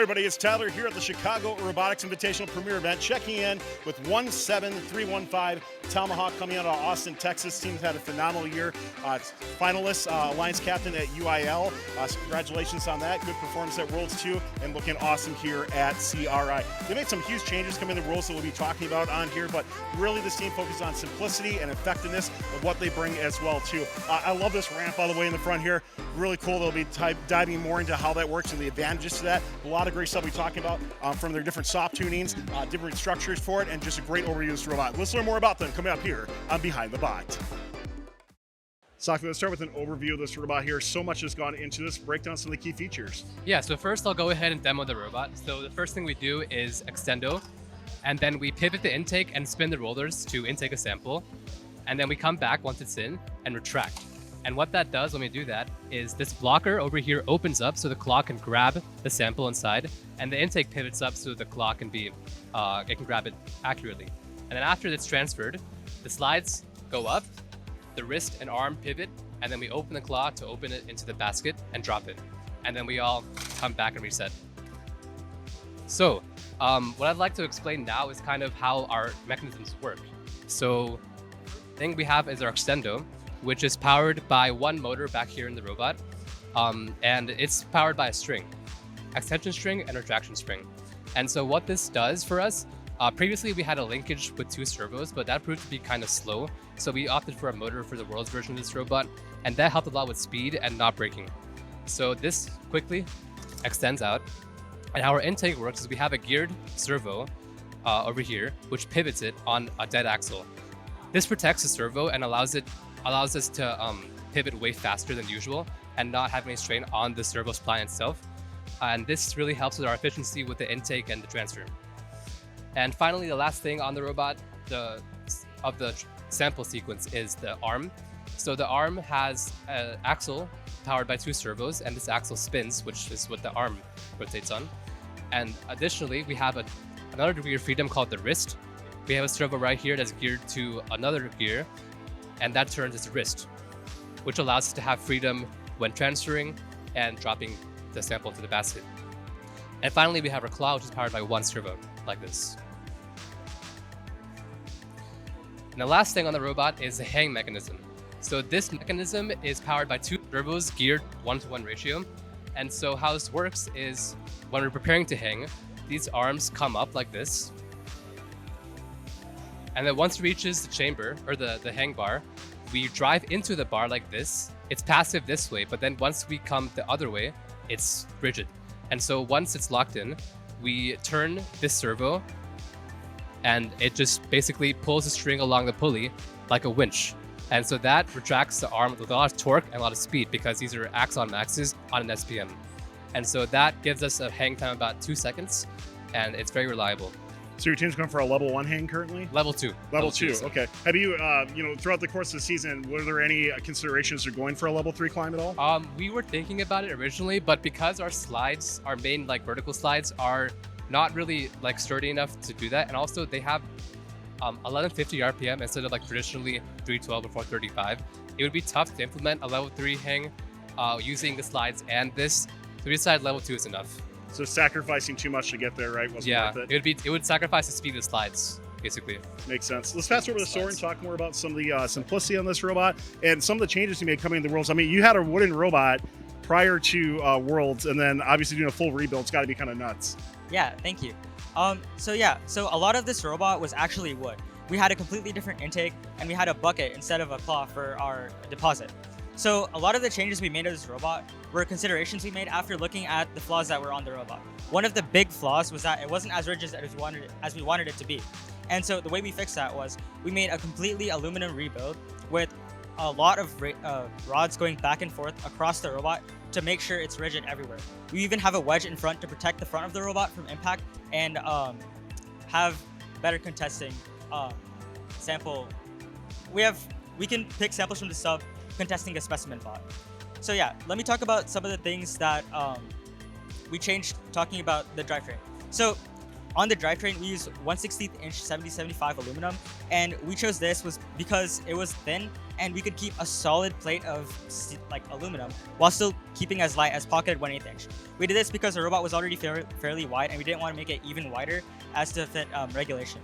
everybody, it's Tyler here at the Chicago Robotics Invitational Premier Event, checking in with 17315 Tomahawk coming out of Austin, Texas. Team's had a phenomenal year. Finalist, Alliance Captain at UIL. So congratulations on that. Good performance at Worlds 2 and looking awesome here at CRI. They made some huge changes coming in the rules that we'll be talking about on here, but really this team focuses on simplicity and effectiveness of what they bring as well too. I love this ramp all the way in the front here. Really cool. They'll be diving more into how that works and the advantages to that. A lot of great stuff we're talking about from their different soft tunings, different structures for it, and just a great overview of this robot. Let's learn more about them coming up here on Behind the Bot. Saki, let's start with an overview of this robot here. So much has gone into this. Break down some of the key features. Yeah, so first I'll go ahead and demo the robot. So the first thing we do is extendo, and then we pivot the intake and spin the rollers to intake a sample. And then we come back once it's in and retract. And what that does when we do that is this blocker over here opens up so the claw can grab the sample inside, and the intake pivots up so the claw can be, it can grab it accurately. And then after it's transferred, the slides go up, the wrist and arm pivot, and then we open the claw to open it into the basket and drop it. And then we all come back and reset. So what I'd like to explain now is kind of how our mechanisms work. So the thing we have is our extendo, which is powered by one motor back here in the robot. And it's powered by a string, extension string and retraction string. And so what this does for us, previously we had a linkage with two servos, but that proved to be kind of slow. So we opted for a motor for the world's version of this robot, and that helped a lot with speed and not braking. So this quickly extends out. And how our intake works is we have a geared servo over here, which pivots it on a dead axle. This protects the servo and allows us to pivot way faster than usual and not have any strain on the servo spline itself. And this really helps with our efficiency with the intake and the transfer. And finally, the last thing on the robot of the sample sequence is the arm. So the arm has an axle powered by two servos, and this axle spins, which is what the arm rotates on. And additionally, we have another degree of freedom called the wrist. We have a servo right here that's geared to another gear, and that turns its wrist, which allows us to have freedom when transferring and dropping the sample into the basket. And finally, we have our claw, which is powered by one servo, like this. And the last thing on the robot is the hang mechanism. So this mechanism is powered by two servos geared 1-to-1 ratio. And so how this works is when we're preparing to hang, these arms come up like this. And then once it reaches the chamber, or the hang bar, we drive into the bar like this. It's passive this way, but then once we come the other way, it's rigid. And so once it's locked in, we turn this servo, and it just basically pulls the string along the pulley like a winch. And so that retracts the arm with a lot of torque and a lot of speed because these are axon maxes on an SPM. And so that gives us a hang time of about 2 seconds, and it's very reliable. So your team's going for a level 1 hang currently? Level 2. Level 2, okay. Have you, throughout the course of the season, were there any considerations for going for a level 3 climb at all? We were thinking about it originally, but because our slides, our main vertical slides, are not really sturdy enough to do that, and also they have 1150 RPM instead of traditionally 312 or 435. It would be tough to implement a level 3 hang using the slides and this. So we decided level 2 is enough. So sacrificing too much to get there, right? Wasn't worth it. It would sacrifice the speed of the slides, basically. Makes sense. Let's fast over to Soren and talk more about some of the simplicity on this robot and some of the changes you made coming into Worlds. I mean, you had a wooden robot prior to Worlds, and then obviously doing a full rebuild. It's got to be kind of nuts. Yeah, thank you. So a lot of this robot was actually wood. We had a completely different intake, and we had a bucket instead of a claw for our deposit. So a lot of the changes we made to this robot were considerations we made after looking at the flaws that were on the robot. One of the big flaws was that it wasn't as rigid as we wanted it to be. And so the way we fixed that was we made a completely aluminum rebuild with a lot of rods going back and forth across the robot to make sure it's rigid everywhere. We even have a wedge in front to protect the front of the robot from impact and have better contesting sample. We can pick samples from the sub contesting a specimen bot. So yeah, let me talk about some of the things that we changed talking about the drivetrain. So on the drivetrain, we use 1/16 inch 7075 aluminum, and we chose this was because it was thin and we could keep a solid plate of like aluminum while still keeping as light as pocketed 1/8 inch. We did this because the robot was already fairly wide, and we didn't want to make it even wider as to fit regulation.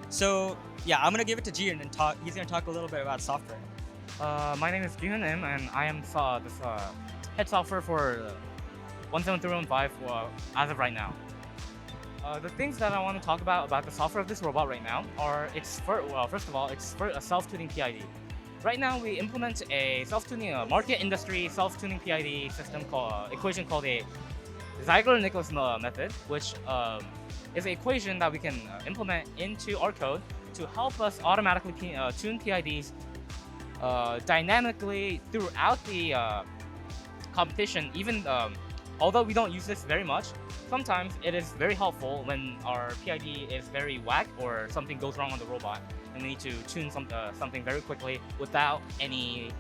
So yeah, I'm gonna give it to Jian and talk. He's gonna talk a little bit about software. My name is Jihan Im, and I am this head software for 17315 as of right now. The things that I want to talk about the software of this robot right now are first of all, it's for a self-tuning PID. Right now, we implement a self-tuning market industry self-tuning PID system equation called a Ziegler-Nicholas method, which is an equation that we can implement into our code to help us automatically tune PIDs dynamically throughout the competition. Even although we don't use this very much, sometimes it is very helpful when our PID is very whack or something goes wrong on the robot and we need to tune something very quickly without any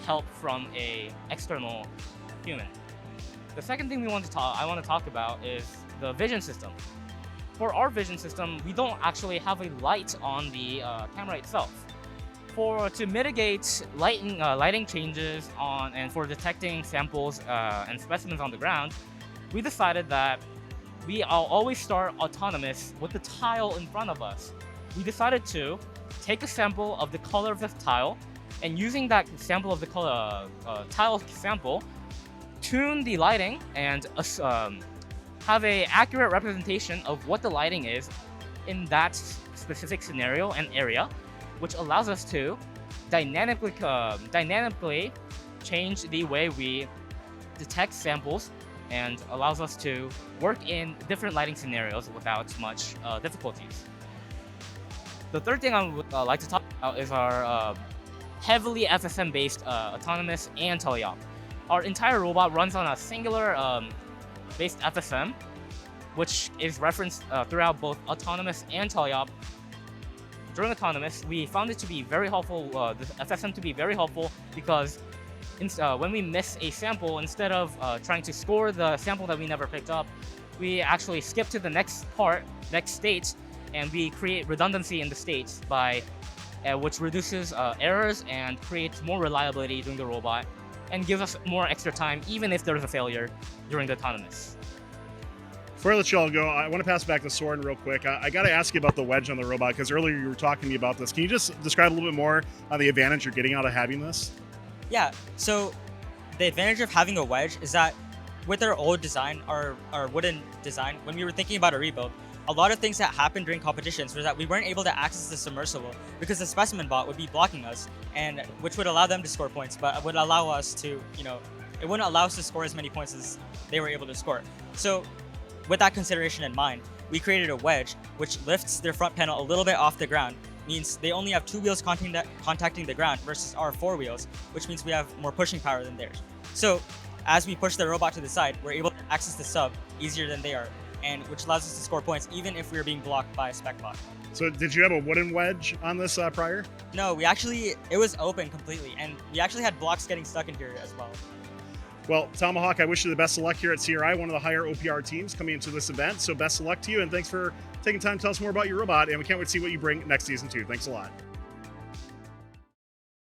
help from a external human. The second thing I want to talk about is the vision system. For our vision system, we don't actually have a light on the camera itself. To mitigate lighting changes and for detecting samples and specimens on the ground, we decided that we always start autonomous with the tile in front of us. We decided to take a sample of the color of the tile, and using that sample of the color tile sample, tune the lighting and have an accurate representation of what the lighting is in that specific scenario and area, which allows us to dynamically change the way we detect samples and allows us to work in different lighting scenarios without much difficulties. The third thing I would like to talk about is our heavily FSM-based autonomous and teleop. Our entire robot runs on a singular based FSM, which is referenced throughout both autonomous and teleop. During autonomous, we found it to be very helpful, the FSM to be very helpful, because when we miss a sample, instead of trying to score the sample that we never picked up, we actually skip to the next state, and we create redundancy in the states which reduces errors and creates more reliability during the robot and gives us more extra time even if there's a failure during the autonomous. Before I let you all go, I want to pass back the sword real quick. I got to ask you about the wedge on the robot, because earlier you were talking to me about this. Can you just describe a little bit more on the advantage you're getting out of having this? Yeah, so the advantage of having a wedge is that with our old design, our wooden design, when we were thinking about a rebuild, a lot of things that happened during competitions was that we weren't able to access the submersible because the specimen bot would be blocking us, and which would allow them to score points, but would allow us to, it wouldn't allow us to score as many points as they were able to score. So with that consideration in mind, we created a wedge which lifts their front panel a little bit off the ground, means they only have 2 wheels contacting the ground versus our 4 wheels, which means we have more pushing power than theirs. So as we push the robot to the side, we're able to access the sub easier than they are, and which allows us to score points even if we're being blocked by a spec bot. So did you have a wooden wedge on this prior? No, it was open completely, and we actually had blocks getting stuck in here as well. Well, Tomahawk, I wish you the best of luck here at CRI, one of the higher OPR teams coming into this event. So best of luck to you, and thanks for taking time to tell us more about your robot, and we can't wait to see what you bring next season too. Thanks a lot.